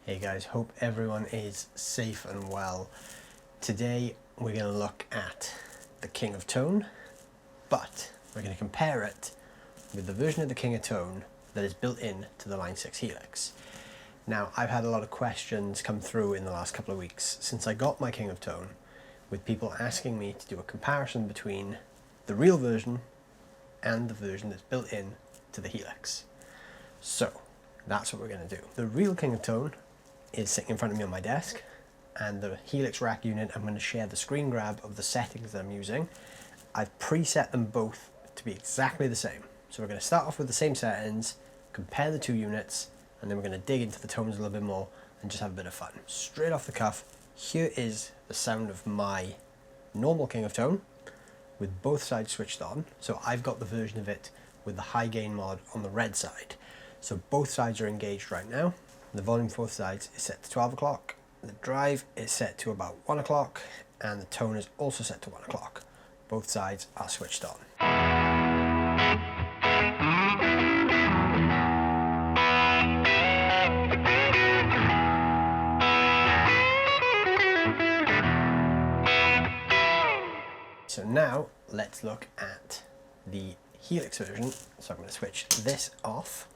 Hey guys, hope everyone is safe and well. Today we're going to look at the King of Tone, but we're going to compare it with the version of the King of Tone that is built in to the Line 6 Helix. Now, I've had a lot of questions come through in the last couple of weeks since I got my King of Tone, with people asking me to do a comparison between the real version and the version that's built in to the Helix. So that's what we're going to do. The real King of Tone is sitting in front of me on my desk, and the Helix rack unit, I'm going to share the screen grab of the settings that I'm using. I've preset them both to be exactly the same. So we're going to start off with the same settings, compare the two units, and then we're going to dig into the tones a little bit more and just have a bit of fun. Straight off the cuff, here is the sound of my normal King of Tone with both sides switched on. So I've got the version of it with the high gain mod on the red side. So both sides are engaged right now. The volume for both sides is set to 12 o'clock. The drive is set to about 1 o'clock, and the tone is also set to 1 o'clock. Both sides are switched on. So now let's look at the Helix version. So I'm going to switch this off,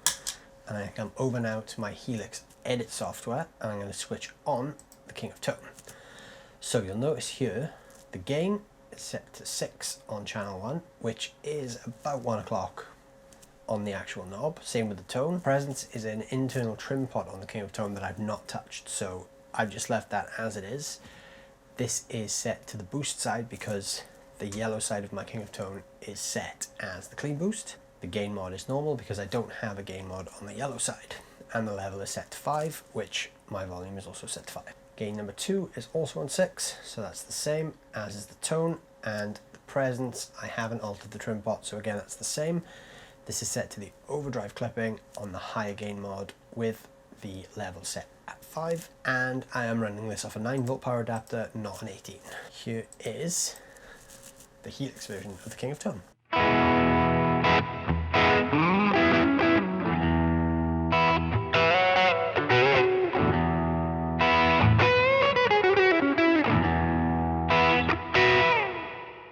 and I come over now to my Helix edit software, and I'm going to switch on the King of Tone. So you'll notice here the gain is set to 6 on channel 1, which is about 1 o'clock on the actual knob. Same with the tone. Presence is an internal trim pot on the King of Tone that I've not touched, so I've just left that as it is. This is set to the boost side because the yellow side of my King of Tone is set as the clean boost. The gain mod is normal because I don't have a gain mod on the yellow side. And the level is set to 5, which my volume is also set to 5. Gain number 2 is also on 6, so that's the same as is the tone. And the presence, I haven't altered the trim pot, so again that's the same. This is set to the overdrive clipping on the higher gain mod with the level set at 5. And I am running this off a 9-volt power adapter, not an 18. Here is the Helix version of the King of Tone.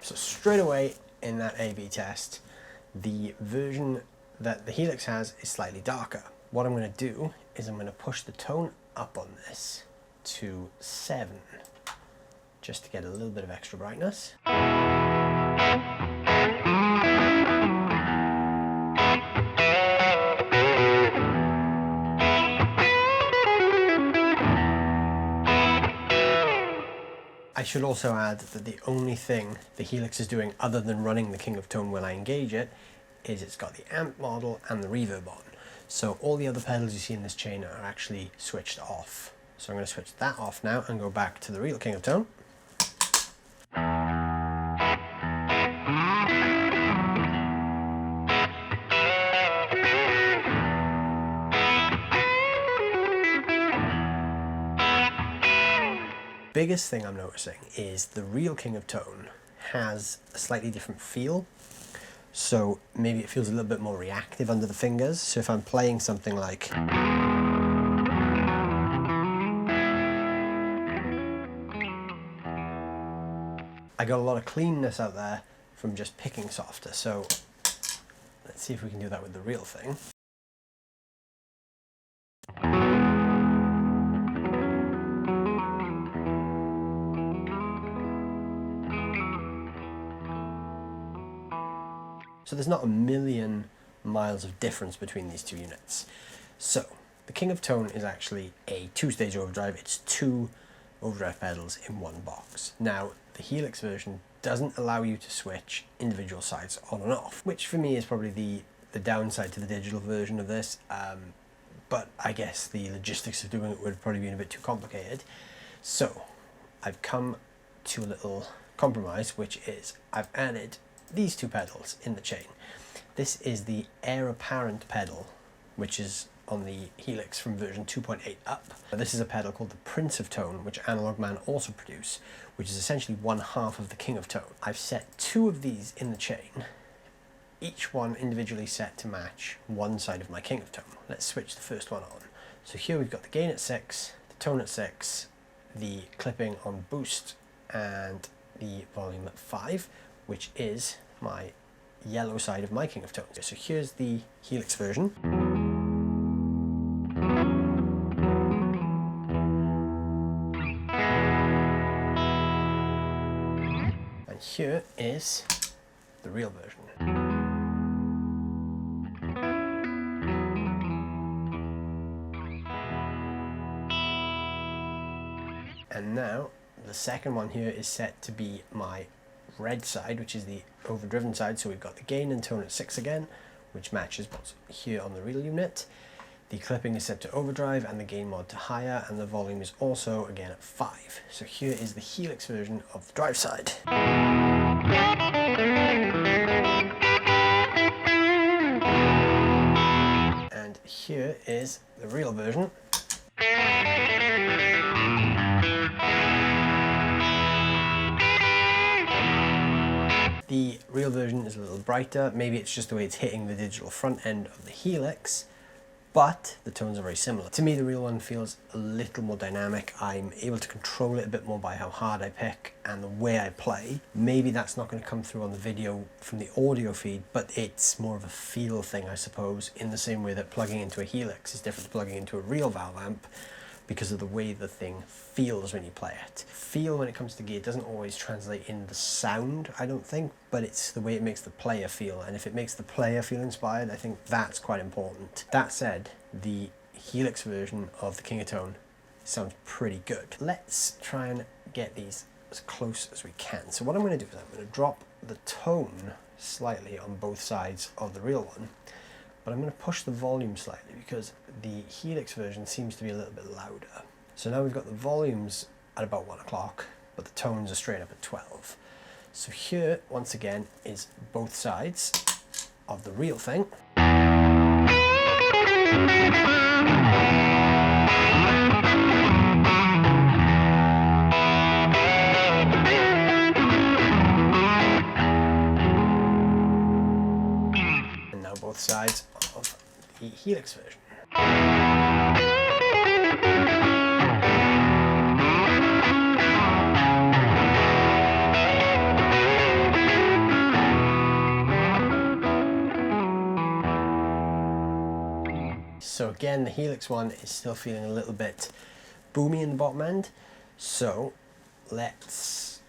So straight away in that A/B test, the version that the Helix has is slightly darker. What I'm going to do is I'm going to push the tone up on this to 7, just to get a little bit of extra brightness. I should also add that the only thing the Helix is doing other than running the King of Tone when I engage it is it's got the amp model and the reverb on. So all the other pedals you see in this chain are actually switched off. So I'm going to switch that off now and go back to the real King of Tone. Biggest thing I'm noticing is the real King of Tone has a slightly different feel. So maybe it feels a little bit more reactive under the fingers. So if I'm playing something like I got a lot of cleanness out there from just picking softer. So let's see if we can do that with the real thing. So there's not a million miles of difference between these two units. So the King of Tone is actually a 2-stage overdrive. It's 2 overdrive pedals in one box. Now the Helix version doesn't allow you to switch individual sides on and off, which for me is probably the downside to the digital version of this. But I guess the logistics of doing it would have probably been a bit too complicated. So I've come to a little compromise, which is I've added these 2 pedals in the chain. This is the Air Apparent pedal, which is on the Helix from version 2.8 up. This is a pedal called the Prince of Tone, which Analogman also produce, which is essentially 1/2 of the King of Tone. I've set 2 of these in the chain, each one individually set to match one side of my King of Tone. Let's switch the first one on. So here we've got the gain at 6, the tone at 6, the clipping on boost, and the volume at 5, which is my yellow side of my King of Tones. So here's the Helix version. And here is the real version. And now the second one here is set to be my red side, which is the overdriven side. So we've got the gain and tone at 6 again, which matches what's here on the real unit. The clipping is set to overdrive and the gain mod to higher, and the volume is also again at 5. So here is the Helix version of the drive side. And here is the real version. The real version is a little brighter. Maybe it's just the way it's hitting the digital front end of the Helix, but the tones are very similar. To me, the real one feels a little more dynamic. I'm able to control it a bit more by how hard I pick and the way I play. Maybe that's not going to come through on the video from the audio feed, but it's more of a feel thing, I suppose, in the same way that plugging into a Helix is different to plugging into a real valve amp, because of the way the thing feels when you play it. Feel when it comes to gear doesn't always translate in the sound, I don't think, but it's the way it makes the player feel. And if it makes the player feel inspired, I think that's quite important. That said, the Helix version of the King of Tone sounds pretty good. Let's try and get these as close as we can. So what I'm going to do is I'm going to drop the tone slightly on both sides of the real one, but I'm going to push the volume slightly because the Helix version seems to be a little bit louder. So now we've got the volumes at about 1 o'clock, but the tones are straight up at 12. So here, once again, is both sides of the real thing. And now both sides of the Helix version. So again, the Helix one is still feeling a little bit boomy in the bottom end. So let's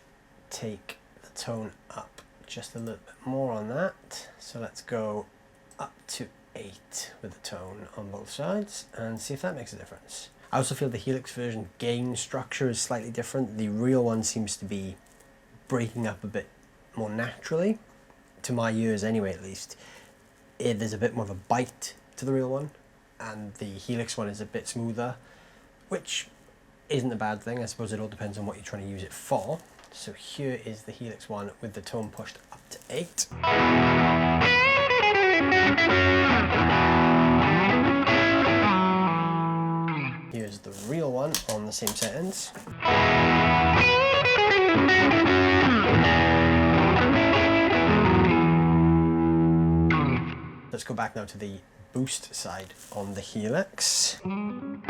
take the tone up just a little bit more on that. So let's go up to 8 with the tone on both sides and see if that makes a difference. I also feel the Helix version gain structure is slightly different. The real one seems to be breaking up a bit more naturally, to my ears anyway at least. There's a bit more of a bite to the real one, and the Helix one is a bit smoother, which isn't a bad thing. I suppose it all depends on what you're trying to use it for. So here is the Helix one with the tone pushed up to 8. Here's the real one on the same settings. Let's go back now to the boost side on the Helix. And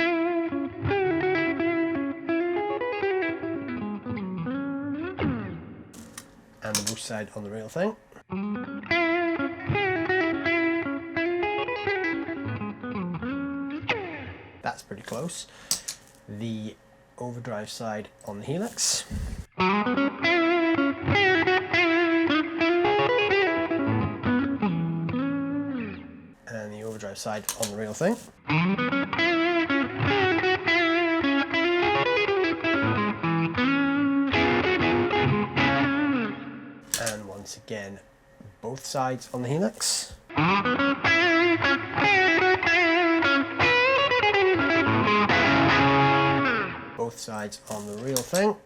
the boost side on the real thing. That's pretty close. The overdrive side on the Helix. And the overdrive side on the real thing. And once again, both sides on the Helix. Both sides on the real thing.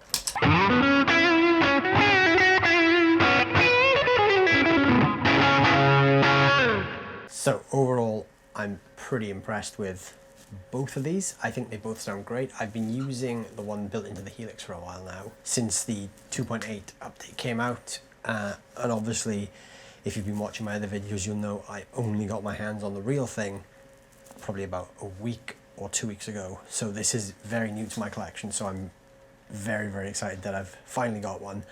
So overall, I'm pretty impressed with both of these. I think they both sound great. I've been using the one built into the Helix for a while now, since the 2.8 update came out. And obviously, if you've been watching my other videos, you'll know I only got my hands on the real thing probably about a week or 2 weeks ago. So this is very new to my collection, so I'm very, very excited that I've finally got one.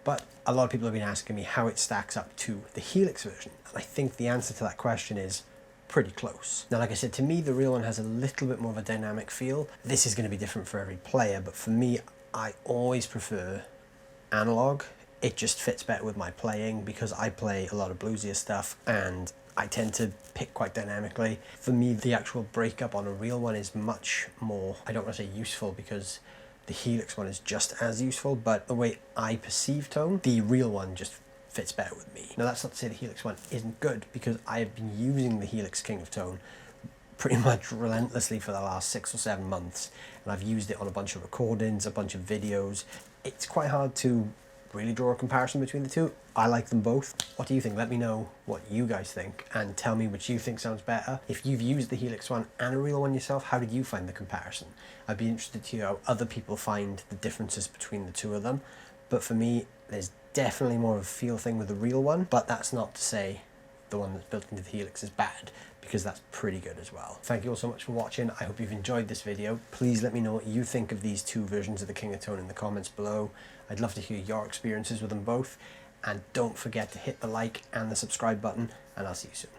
But a lot of people have been asking me how it stacks up to the Helix version. And I think the answer to that question is pretty close. Now, like I said, to me, the real one has a little bit more of a dynamic feel. This is going to be different for every player, but for me, I always prefer analog. It just fits better with my playing because I play a lot of bluesier stuff and I tend to pick quite dynamically. For me, the actual breakup on a real one is much more, I don't want to say useful because the Helix one is just as useful, but the way I perceive tone, the real one just fits better with me. Now, that's not to say the Helix one isn't good, because I have been using the Helix King of Tone pretty much relentlessly for the last 6 or 7 months, and I've used it on a bunch of recordings, a bunch of videos. It's quite hard to really draw a comparison between the two. I like them both. What do you think? Let me know what you guys think and tell me which you think sounds better. If you've used the Helix one and a real one yourself, how did you find the comparison? I'd be interested to hear how other people find the differences between the two of them. But for me, there's definitely more of a feel thing with the real one, but that's not to say the one that's built into the Helix is bad, because that's pretty good as well. Thank you all so much for watching. I hope you've enjoyed this video. Please let me know what you think of these two versions of the King of Tone in the comments below. I'd love to hear your experiences with them both. And don't forget to hit the like and the subscribe button, and I'll see you soon.